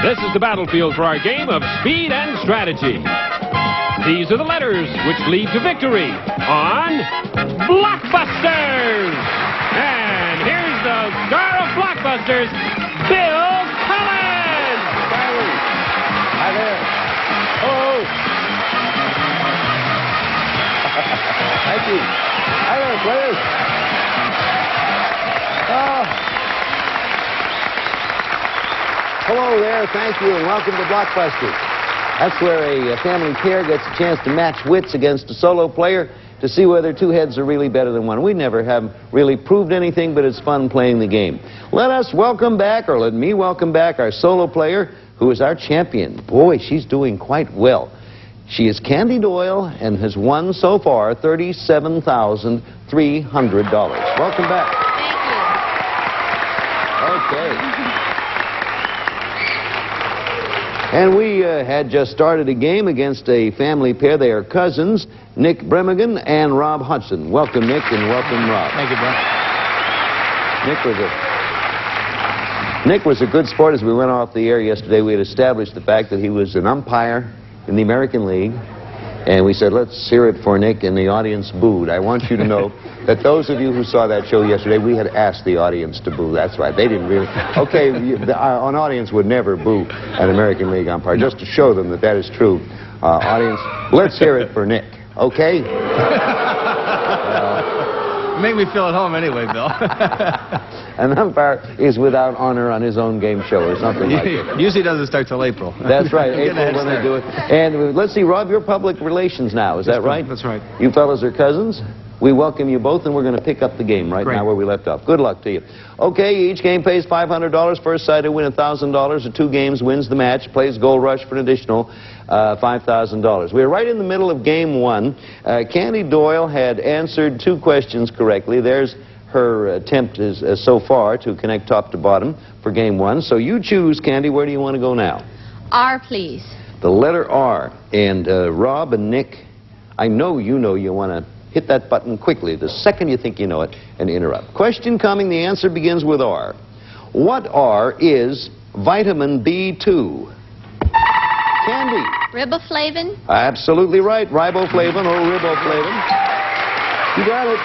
This is the battlefield for our game of speed and strategy. These are the letters which lead to victory on Blockbusters. And here's the star of Blockbusters, Bill Collins. Hi there. Oh. Thank you. Hi there, players. Hello there, thank you, and welcome to Blockbusters. That's where a family pair gets a chance to match wits against a solo player to see whether two heads are really better than one. We never have really proved anything, but it's fun playing the game. Let us welcome back, or let me welcome back, our solo player, who is our champion. Boy, she's doing quite well. She is Kandi Doyle and has won so far $37,300. Welcome back. Thank you. Okay. And we had just started a game against a family pair. They are cousins, Nick Bremigan and Rob Hudson. Welcome, Nick, and welcome, Rob. Thank you, Bill. Nick was a good sport. As we went off the air yesterday, we had established the fact that he was an umpire in the American League. And we said, let's hear it for Nick, and the audience booed. I want you to know that those of you who saw that show yesterday, we had asked the audience to boo. That's right. They didn't really. Okay, an audience would never boo an American League umpire, just to show them that that is true. Audience, let's hear it for Nick, okay? Make me feel at home anyway, Bill. An umpire is without honor on his own game show or something like that. Usually doesn't start till April. That's right, April when they do it. And let's see, Rob, you're public relations now, is that right? That's right. You fellas are cousins. We welcome you both, and we're going to pick up the game right now where we left off. Good luck to you. Okay, each game pays $500. First side to win $1,000. The 2 games wins the match. Plays Gold Rush for an additional $5,000. We're right in the middle of game 1. Kandi Doyle had answered 2 questions correctly. There's her attempt so far to connect top to bottom for game 1. So you choose, Kandi. Where do you want to go now? R, please. The letter R. And Rob and Nick, I know you want to hit that button quickly the second you think you know it and interrupt. Question coming. The answer begins with R. What R is vitamin B2? Kandi. Riboflavin. Absolutely right. Riboflavin or riboflavin. You got it.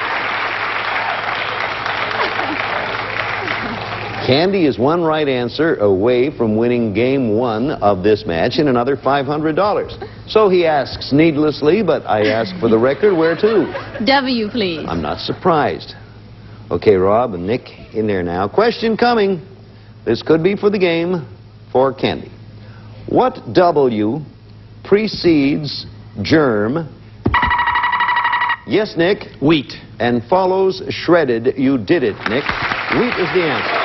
Kandi is one right answer away from winning game 1 of this match and another $500. So he asks needlessly, but I ask for the record, where to? W, please. I'm not surprised. Okay, Rob and Nick in there now. Question coming. This could be for the game for Kandi. What W precedes germ? Yes, Nick. Wheat. And follows shredded. You did it, Nick. Wheat is the answer.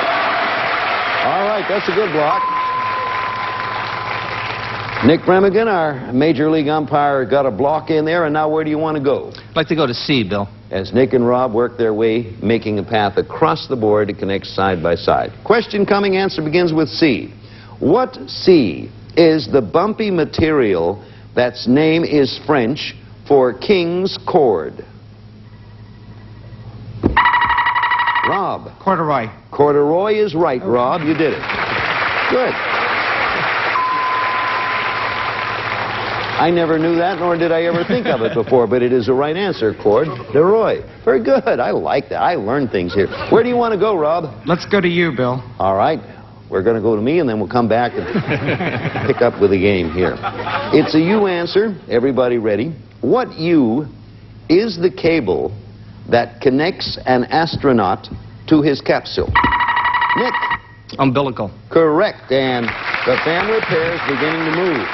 All right, that's a good block. Nick Bremigan, our Major League umpire, got a block in there, and now where do you want to go? I'd like to go to C, Bill. As Nick and Rob work their way, making a path across the board to connect side by side. Question coming, answer begins with C. What C is the bumpy material that's name is French for king's cord? Rob. Corduroy. Corduroy is right, Rob. You did it. Good. I never knew that, nor did I ever think of it before, but it is the right answer, corduroy. Very good. I like that. I learned things here. Where do you want to go, Rob? Let's go to you, Bill. All right. We're going to go to me, and then we'll come back and pick up with the game here. It's a U answer. Everybody ready? What U is the cable that connects an astronaut to his capsule? Nick. Umbilical. Correct. And the family pair is beginning to move.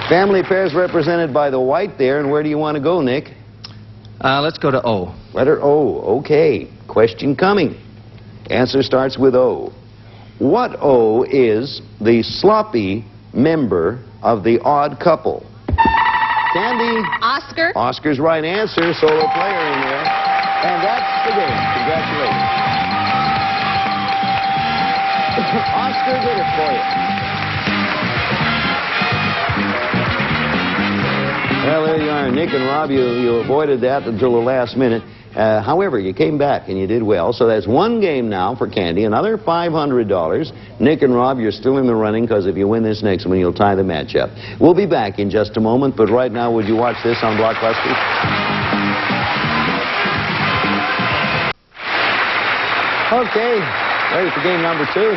Family pair is represented by the white there. And where do you want to go, Nick? Let's go to O. Letter O. Okay. Question coming. Answer starts with O. What O is the sloppy member of the odd couple? Kandi. Oscar. Oscar's right answer. Solo player in there. And that's the game. Congratulations. Oscar did it for you. Well, there you are. Nick and Rob, you avoided that until the last minute. However, you came back and you did well. So that's one game now for Kandi, another $500. Nick and Rob, you're still in the running because if you win this next one, you'll tie the match up. We'll be back in just a moment, but right now, would you watch this on Blockbuster? Okay, ready for game number 2.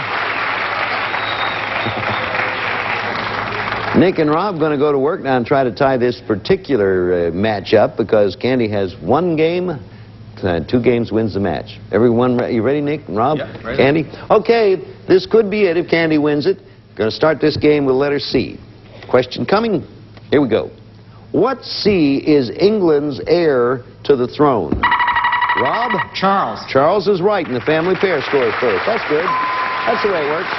Nick and Rob going to go to work now and try to tie this particular match up because Kandi has one game, 2 games wins the match. Everyone, you ready, Nick and Rob? Yeah, ready. Kandi? Okay, this could be it if Kandi wins it. Going to start this game with letter C. Question coming. Here we go. What C is England's heir to the throne? Rob? Charles. Charles is right, and the family pair scores first. That's good. That's the way it works.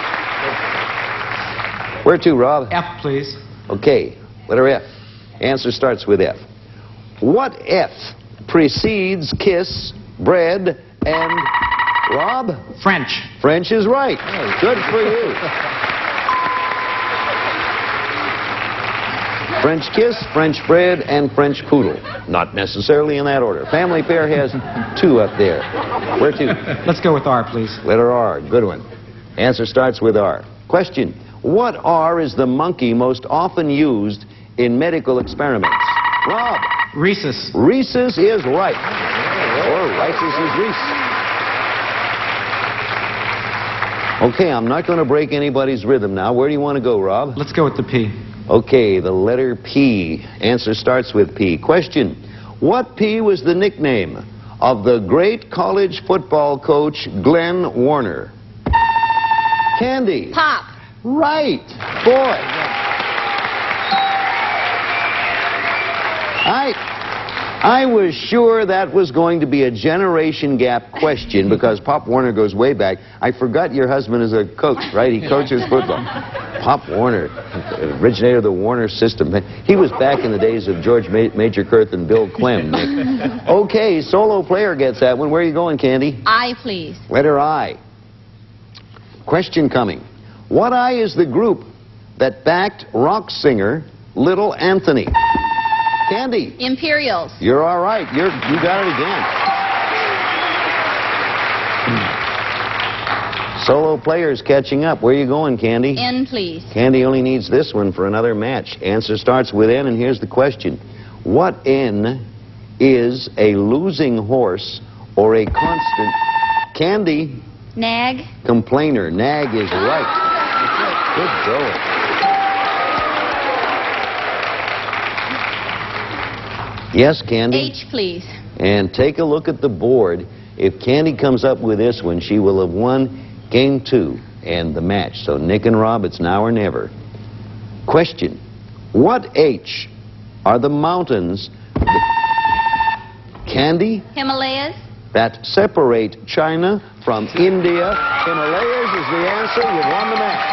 Where to, Rob? F, please. Okay, letter F. Answer starts with F. What F precedes kiss, bread, and... Rob? French. French is right. Good for you. French kiss, French bread, and French poodle. Not necessarily in that order. Family pair has 2 up there. Where to? Let's go with R, please. Letter R. Good one. Answer starts with R. Question. What R is the monkey most often used in medical experiments? Rob. Rhesus. Rhesus is right. Or Rhesus is Reese. Okay, I'm not going to break anybody's rhythm now. Where do you want to go, Rob? Let's go with the P. Okay, the letter P. Answer starts with P. Question. What P was the nickname of the great college football coach Glenn Warner? Kandi. Pop. Right. Boy. I was sure that was going to be a generation gap question because Pop Warner goes way back. I forgot your husband is a coach, right? He coaches football. Pop Warner, originator of the Warner system. He was back in the days of George Major Kurth and Bill Clem, Nick. Okay, solo player gets that one. Where are you going, Kandi? I, please. Letter I. Question coming. What I is the group that backed rock singer Little Anthony? Kandi. Imperials. You're all right. You got it again. Solo players catching up. Where are you going, Kandi? N, please. Kandi only needs this one for another match. Answer starts with N, and here's the question. What N is a losing horse or a constant? Kandi. Nag. Complainer. Nag is right. Good going. Yes, Kandi? H, please. And take a look at the board. If Kandi comes up with this one, she will have won game 2 and the match. So Nick and Rob, it's now or never. Question. What H are the mountains, Kandi, Himalayas. that separate China from India? Himalayas is the answer. You've won the match.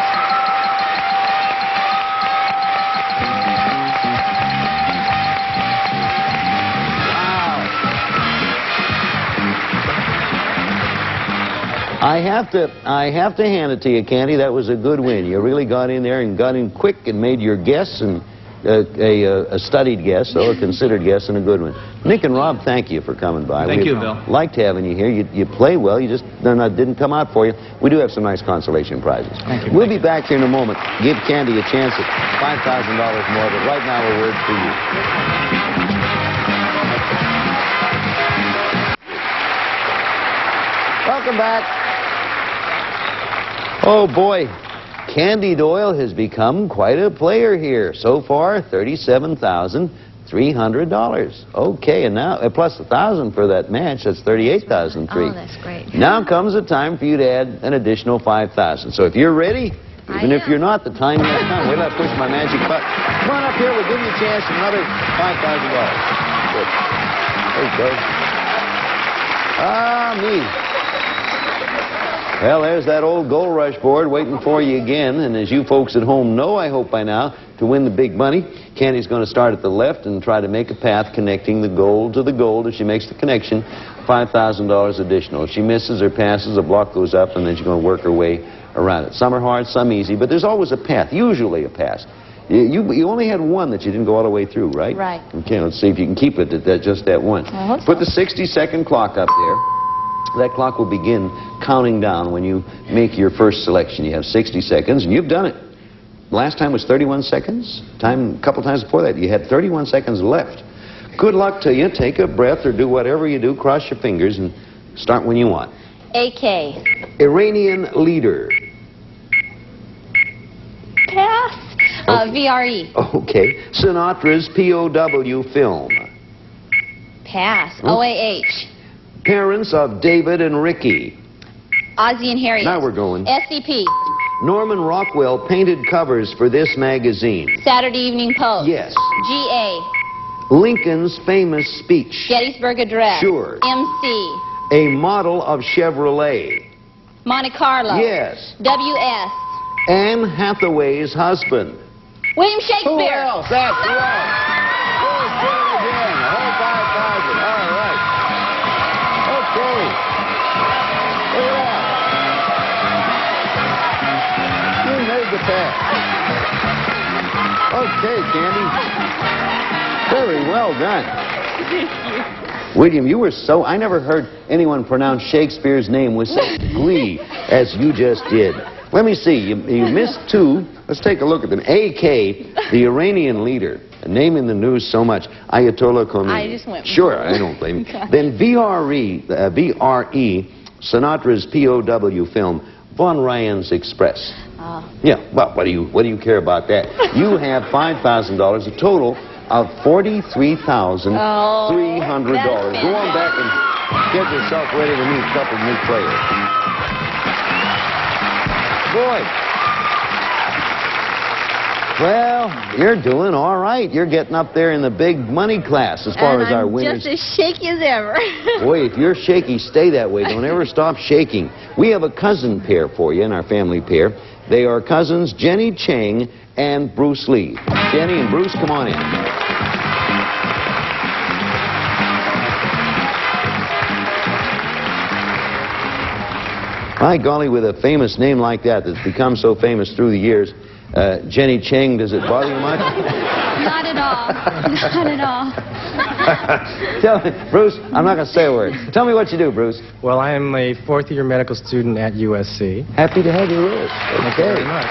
I have to hand it to you, Kandi. That was a good win. You really got in there and got in quick and made your guess, and a studied guess, so a considered guess, and a good one. Nick and Rob, thank you for coming by. Thank you, Bill. Liked having you here. You play well. You just didn't come out for you. We do have some nice consolation prizes. Thank you. We'll be back here in a moment. Give Kandi a chance at $5,000 more, but right now a word for you. Welcome back. Oh, boy. Kandi Doyle has become quite a player here. So far, $37,300. Okay, and now, plus $1,000 for that match, that's $38,300. Oh, that's great. Now comes the time for you to add an additional $5,000. So if you're ready, even if you're not, the time has come. Wait till I push my magic button. Come on up here, we'll give you a chance for another $5,000. Good. There you go. Ah, me. Well, there's that old gold rush board waiting for you again. And as you folks at home know, I hope by now, to win the big money, Kandi's going to start at the left and try to make a path connecting the gold to the gold. If she makes the connection, $5,000 additional. If she misses or passes, a block goes up, and then she's going to work her way around it. Some are hard, some easy, but there's always a path, usually a path. You only had one that you didn't go all the way through, right? Right. Okay, let's see if you can keep it at just that one. I hope so. Put the 60-second clock up there. That clock will begin counting down when you make your first selection. You have 60 seconds, and you've done it. Last time was 31 seconds. A couple times before that, you had 31 seconds left. Good luck to you. Take a breath or do whatever you do. Cross your fingers and start when you want. AK. Iranian leader. Pass. VRE. Okay. Sinatra's POW film. Pass. OAH. Parents of David and Ricky. Ozzie and Harriet. Now we're going. SCP. Norman Rockwell painted covers for this magazine. Saturday Evening Post. Yes. GA. Lincoln's famous speech. Gettysburg Address. Sure. MC. A model of Chevrolet. Monte Carlo. Yes. WS. Anne Hathaway's husband. William Shakespeare. Who else? That's right. Who's doing it again? The whole 5,000. All right. Okay. Look at that. You made the pass. Okay, Kandi. Very well done. William, you were so... I never heard anyone pronounce Shakespeare's name with such glee as you just did. Let me see. You missed two. Let's take a look at them. AK, the Iranian leader, a name in the news so much. Ayatollah Khomeini. I just went... Sure, I don't blame you. Then VRE, Sinatra's POW film, Von Ryan's Express. Yeah, well, what do you care about that? You have $5,000, a total of $43,300. Go on back and get yourself ready to meet a couple new players. Boy. Well, you're doing all right. You're getting up there in the big money class as far as our winners. Just as shaky as ever. Boy, if you're shaky, stay that way. Don't ever stop shaking. We have a cousin pair for you in our family pair. They are cousins Jenny Chang and Bruce Lee. Jenny and Bruce, come on in. My golly, with a famous name like that that's become so famous through the years, Jenny Chang, does it bother you much? Not at all. Not at all. Tell me, Bruce, I'm not going to say a word. Tell me what you do, Bruce. Well, I am a fourth-year medical student at USC. Happy to have you with us. Thank you very much.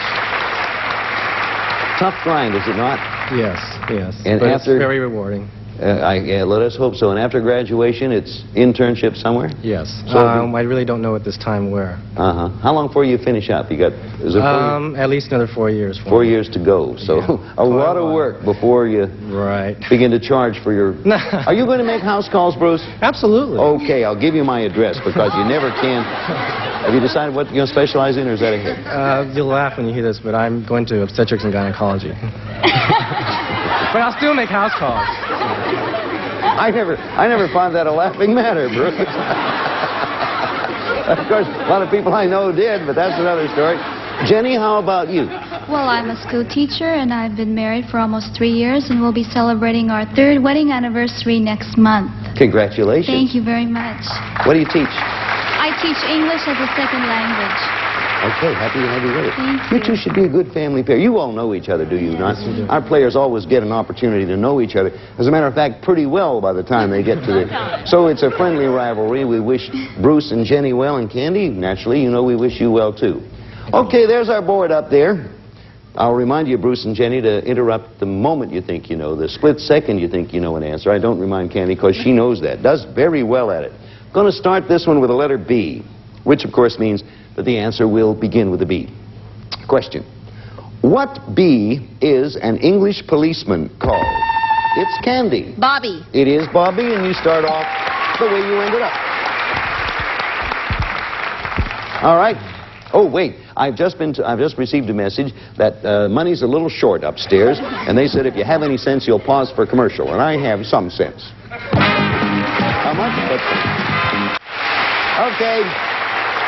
Tough grind, is it not? Yes, yes. And but after- it's very rewarding. Let us hope so. And after graduation, it's internship somewhere? Yes. So I really don't know at this time where. Uh-huh. How long before you finish up? You got, is it 4 years? At least another 4 years. 4 years to go. So Yeah. a lot of work before you Right. begin to charge for your... Are you going to make house calls, Bruce? Absolutely. Okay, I'll give you my address because you never can. Have you decided what you're going to specialize in, or is that a hit? You'll laugh when you hear this, but I'm going to obstetrics and gynecology. But I'll still make house calls. I never found that a laughing matter, Bruce. Of course, a lot of people I know did, but that's another story. Jenny, how about you? Well, I'm a school teacher, and I've been married for almost 3 years, and we'll be celebrating our 3rd wedding anniversary next month. Congratulations. Thank you very much. What do you teach? I teach English as a second language. Okay, happy to have you with us. Thank You you. two should be a good family pair. You all know each other, do you not? Yes, we do. Our players always get an opportunity to know each other. As a matter of fact, pretty well by the time they get to the... So it's a friendly rivalry. We wish Bruce and Jenny well, and Kandi, naturally, you know we wish you well, too. Okay, there's our board up there. I'll remind you, Bruce and Jenny, to interrupt the moment you think you know, the split second you think you know an answer. I don't remind Kandi because she knows that, does very well at it. Going to start this one with the letter B, which, of course, means that the answer will begin with a B. Question. What B is an English policeman called? It's Kandi. Bobby. It is Bobby, and you start off the way you ended up. All right. Oh, wait. I've just received a message that money's a little short upstairs, and they said if you have any sense, you'll pause for commercial, and I have some sense. How much? Okay.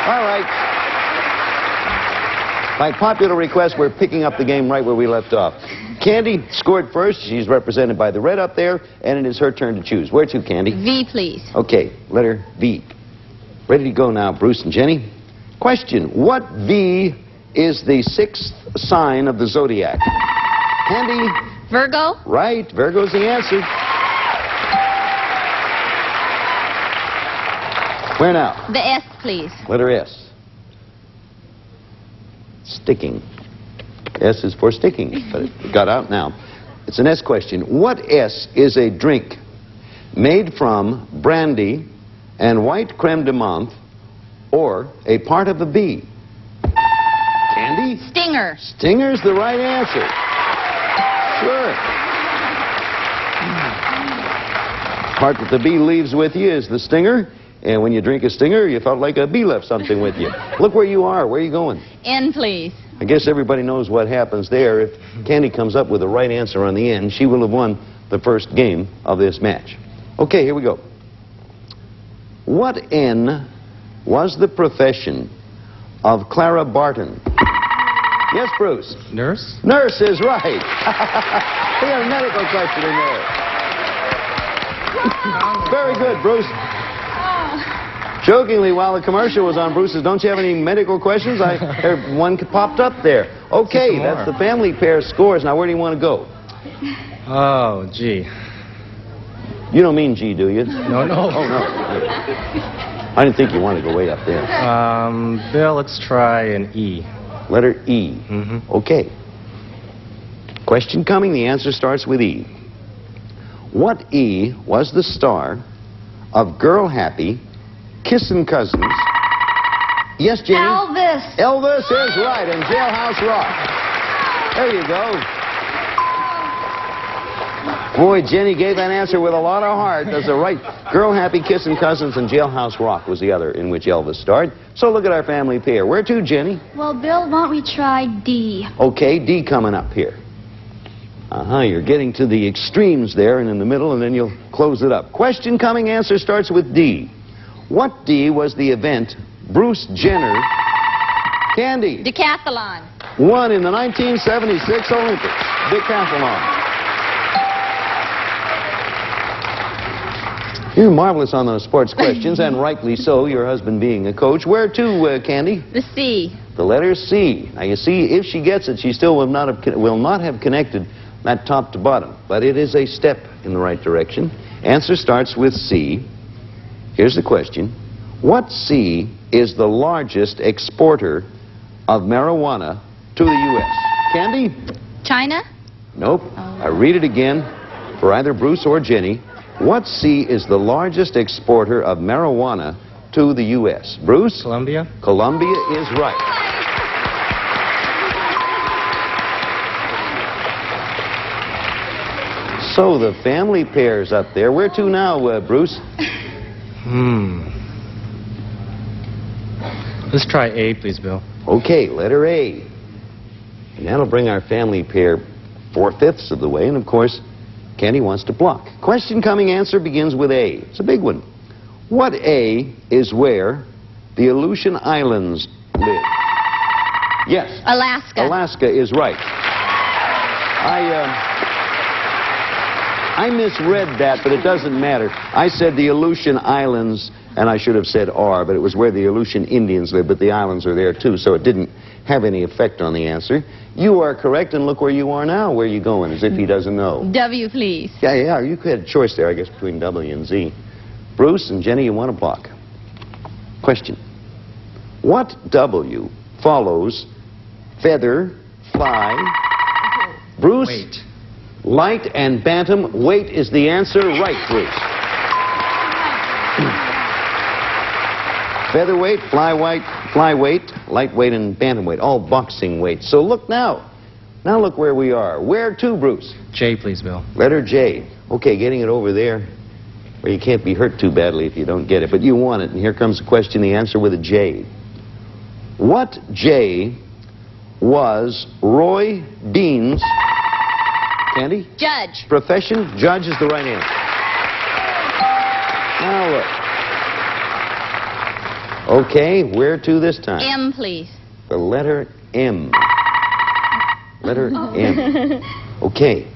All right. By popular request, we're picking up the game right where we left off. Kandi scored first. She's represented by the red up there, and it is her turn to choose. Where to, Kandi? V, please. Okay, letter V. Ready to go now, Bruce and Jenny? Question. What V is the 6th sign of the zodiac? Kandi? Virgo. Right. Virgo's the answer. Where now? The S, please. Letter S. Sticking. S is for sticking, but it got out now. It's an S question. What S is a drink made from brandy and white creme de menthe or a part of a bee? Kandi? Stinger. Stinger's the right answer. Sure. Part that the bee leaves with you is the stinger, and when you drink a stinger, you felt like a bee left something with you. Look where you are. Where are you going? N, please. I guess everybody knows what happens there. If Kandi comes up with the right answer on the end, she will have won the first game of this match. Okay, here we go. What N was the profession of Clara Barton? Yes, Bruce? Nurse? Nurse is right. We got a medical question in there. Very good, Bruce. Jokingly, while the commercial was on, Bruce's, don't you have any medical questions? One popped up there. Okay, that's the family pair scores. Now, where do you want to go? Oh, gee. You don't mean G, do you? No, no. Oh, no. I didn't think you wanted to go way up there. Bill, let's try an E. Letter E. Okay. Question coming. The answer starts with E. What E was the star of Girl Happy, Kissin' Cousins? Yes, Jenny? Elvis. Elvis is right, and Jailhouse Rock. There you go. Boy, Jenny gave that answer with a lot of heart. That's the right. Girl Happy, Kissin' Cousins, and Jailhouse Rock was the other in which Elvis starred. So look at our family pair. Where to, Jenny? Well, Bill, why don't we try D? Okay, D coming up here. You're getting to the extremes there and in the middle, and then you'll close it up. Question coming, answer starts with D. What D was the event Bruce Jenner, Kandi, Decathlon. won in the 1976 Olympics? Decathlon. You're marvelous on those sports questions, and rightly so, your husband being a coach. Where to, Kandi? The C. The letter C. Now, you see, if she gets it, she still will not have connected that top to bottom. But it is a step in the right direction. Answer starts with C. Here's the question. What C is the largest exporter of marijuana to the U.S.? Kandi? China. Nope. I read it again for either Bruce or Jenny. What C is the largest exporter of marijuana to the U.S.? Bruce? Colombia? Colombia is right. So the family pair's up there. Where to now, Bruce? Let's try A, please, Bill. Okay, letter A. And that'll bring our family pair 4/5 of the way. And, of course, Kandi wants to block. Question coming, answer begins with A. It's a big one. What A is where the Aleutian Islands live? Yes. Alaska. Alaska is right. I misread that, but it doesn't matter. I said the Aleutian Islands, and I should have said R, but it was where the Aleutian Indians live, but the islands are there too, so it didn't have any effect on the answer. You are correct, and look where you are now. Where are you going, as if he doesn't know? W, please. Yeah, you had a choice there, I guess, between W and Z. Bruce and Jenny, you want to block. Question. What W follows feather, fly, Bruce? Weight. Light and bantam. Weight is the answer. Right, Bruce. Featherweight, flyweight, lightweight, and bantamweight. All boxing weights. So look now. Now look where we are. Where to, Bruce? J, please, Bill. Letter J. Okay, getting it over there where you can't be hurt too badly if you don't get it. But you want it, and here comes the question, the answer with a J. What J was Roy Dean's... Kandi? Judge. Profession? Judge is the right answer. Now look. Okay, where to this time? M, please. The letter M. Letter M. Okay.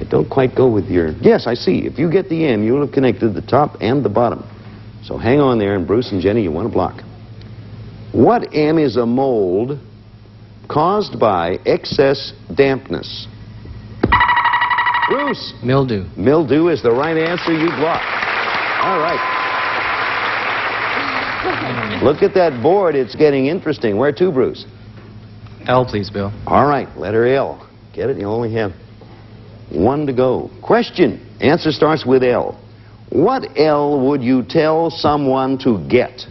I don't quite go with your... Yes, I see. If you get the M, you'll have connected the top and the bottom. So hang on there, and Bruce and Jenny, you want to block. What M is a mold caused by excess dampness? Bruce. Mildew. Mildew is the right answer. You blocked. All right. Look at that board. It's getting interesting. Where to, Bruce? L, please, Bill. All right, letter L. Get it? You only have one to go. Question. Answer starts with L. What L would you tell someone to get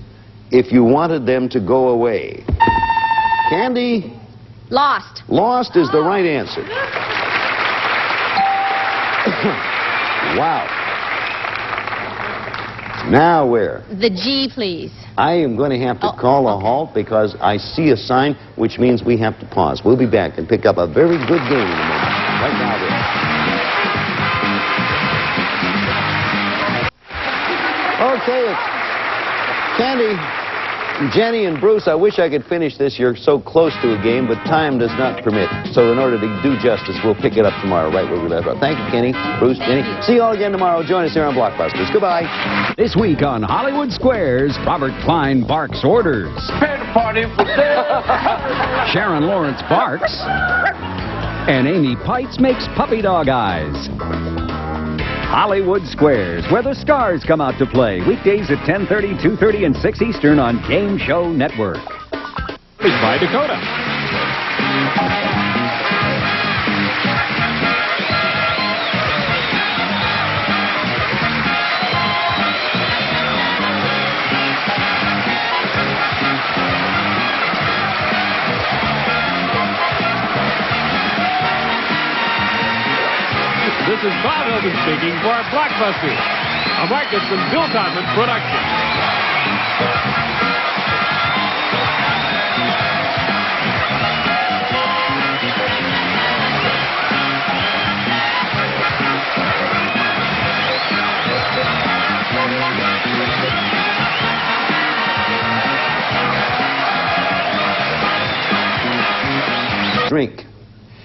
if you wanted them to go away? Kandi? Lost. Lost is the right answer. Wow. Now where? The G, please. I am going to have to call a halt because I see a sign which means we have to pause. We'll be back and pick up a very good game in a moment. Right now there. Okay, it's Kandi, Jenny, and Bruce. I wish I could finish this. You're so close to a game, but time does not permit. So in order to do justice, we'll pick it up tomorrow right where we left off. Thank you, Kenny, Bruce, Jenny. See you all again tomorrow. Join us here on Blockbusters. Goodbye. This week on Hollywood Squares, Robert Klein barks orders. Party for sale. Sharon Lawrence barks. And Amy Pites makes puppy dog eyes. Hollywood Squares, where the stars come out to play. Weekdays at 10:30, 2:30, and 6 Eastern on Game Show Network. Is by Dakota. This is Bob Hilton speaking for Blockbusters, a Marcus and Bill Todman production. Drink.